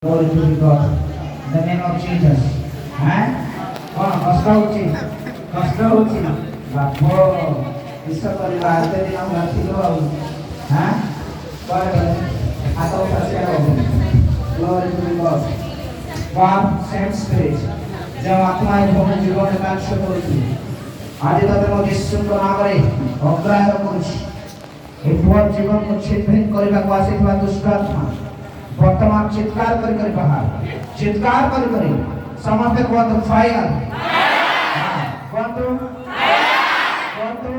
Glory to be God. In the name of Jesus. କଣ କଷ୍ଟ ହଉଛି କଷ୍ଟ ହଉଛି ବାପ ବିଶ୍ୱାସ କରିବା ଏତେ ଦିନ ଆମେ ଆସିଲୁ ଆଉ କୁଆଡ଼େ ଗଲେ ହାତ ଉଠାସିଆ ହଉନି Glory to be God. God same spirit ଯେଉଁ ଆତ୍ମା ଏବଂ ଜୀବନରେ କାର୍ଯ୍ୟ କରୁଛି ଆଜି ତତେ ମୋ ଯୀଶୁଙ୍କ ନାମରେ ଅଗ୍ରାହ୍ୟ କରୁଛି ଏ ପୁଅ ଜୀବନକୁ ଛିନ୍ଭିନ୍ କରିବାକୁ ଆସିଥିବା ଦୁଷ୍ଟ ଆତ୍ମା वर्तमान चित्कार कर बाहर चित्कार कर समस्त कहतु फायर कहतु कहतु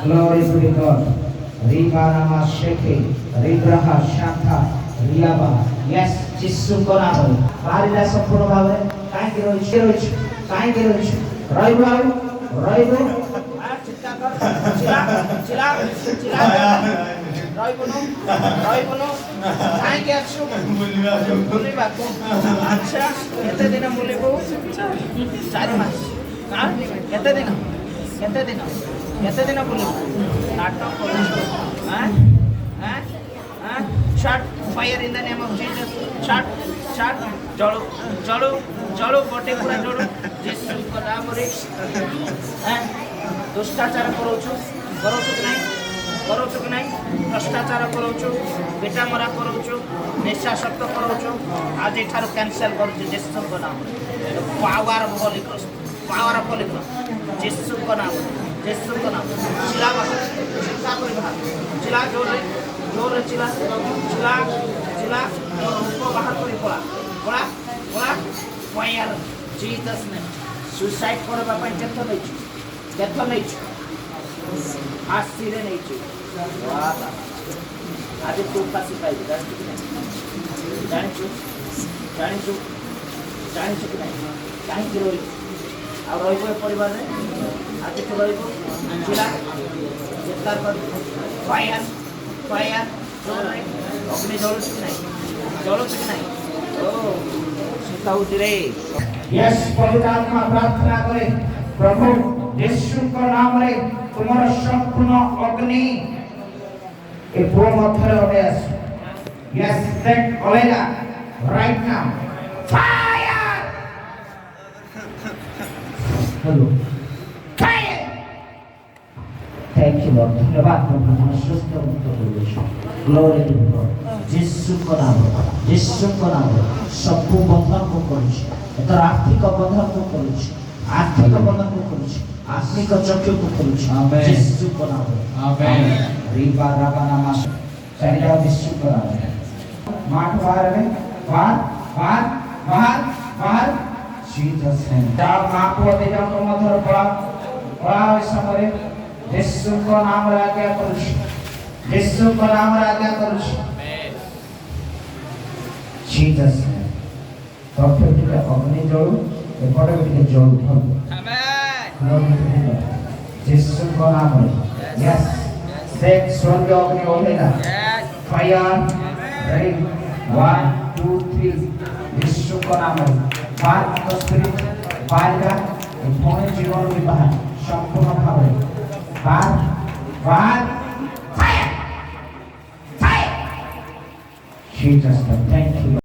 Glory to the God. Riba nama sheke, ribraha shanta, riaba. Yes, ଯୀଶୁଙ୍କ ନାମରେ ବାହାରିଲା ସମ୍ପୂର୍ଣ୍ଣ ଭାବରେ କାହିଁକି ରହିଛି କାହିଁକି ରହିଛି ରହିବ ଆଉ ରହିବ ରହିବନୁ କାହିଁକି ଆସୁ ବୁଲିବାକୁ ଆଚ୍ଛା କେତେ ଦିନ ବୁଲିବୁ 4 ମାସ କେତେ ଦିନ ବୁଲିବୁ ନାଟକ କରୁଛୁ Shut fire in the name of Jesus. Shut जड़ो गोटे पूरा जड़ो यीशु को नाम रे दुष्टाचार करोछु कि नहीं भ्रष्टाचार करोछु बेटा मरा करोछु निशाशक्त करोछु आज एठार कैंसिल करोछु यीशु को नाम पावर ऑफ होली गॉस्ट यीशु को नाम चिल्ला जोर चिल्ला रूप बाहर कर पड़ा फायर जीसस ने सुसाइड करबा पय केथ नै आसी रे नै आज तू पासी पाई जानिछु कि नहीं काहे रोई आ रोइबो परिवार रे आज तू रोइबो चिल्ला चित्कार कर फायर अग्नि जलुଛି कि नहीं ओ सीताउती रे यस पवित्र आत्मा प्रार्थना करे प्रभु यीशु के नाम रे तुम्हारा संपूर्ण अग्नि ए पुओ मथरे ओडेस यस टेक ओलेगा right now fire hello Thank you Lord. धन्यवाद प्रभु हम स्वस्थ मुक्त हो गए ग्लोरी टू गॉड यीशु को नाम सब बंधन को करूछि एतर आर्थिक बंधन को करूछि आत्मिक चक्र को करूछि आमेन यीशु को नाम आमेन रिबा राबाना मास चलिया यीशु को नाम माठ बाहर में बाहर जीसस नेम जाओ मां को दे जाओ तो मधुर पड़ा इस समय यीशु को नाम रे आज्ञा करूछि जीसस प्रॉफिट अग्नि जळू एपटे बिके जळू आमेन यीशु को नाम रे यस देख स्वर्ग अग्नि ओलेगा फायर रेडी 1 2 3 यीशु को नाम रे बात तो स्पिरिट बाहर पूर्ण जीवन में बाहर संपूर्ण भाव बाहर fire Jesus thank you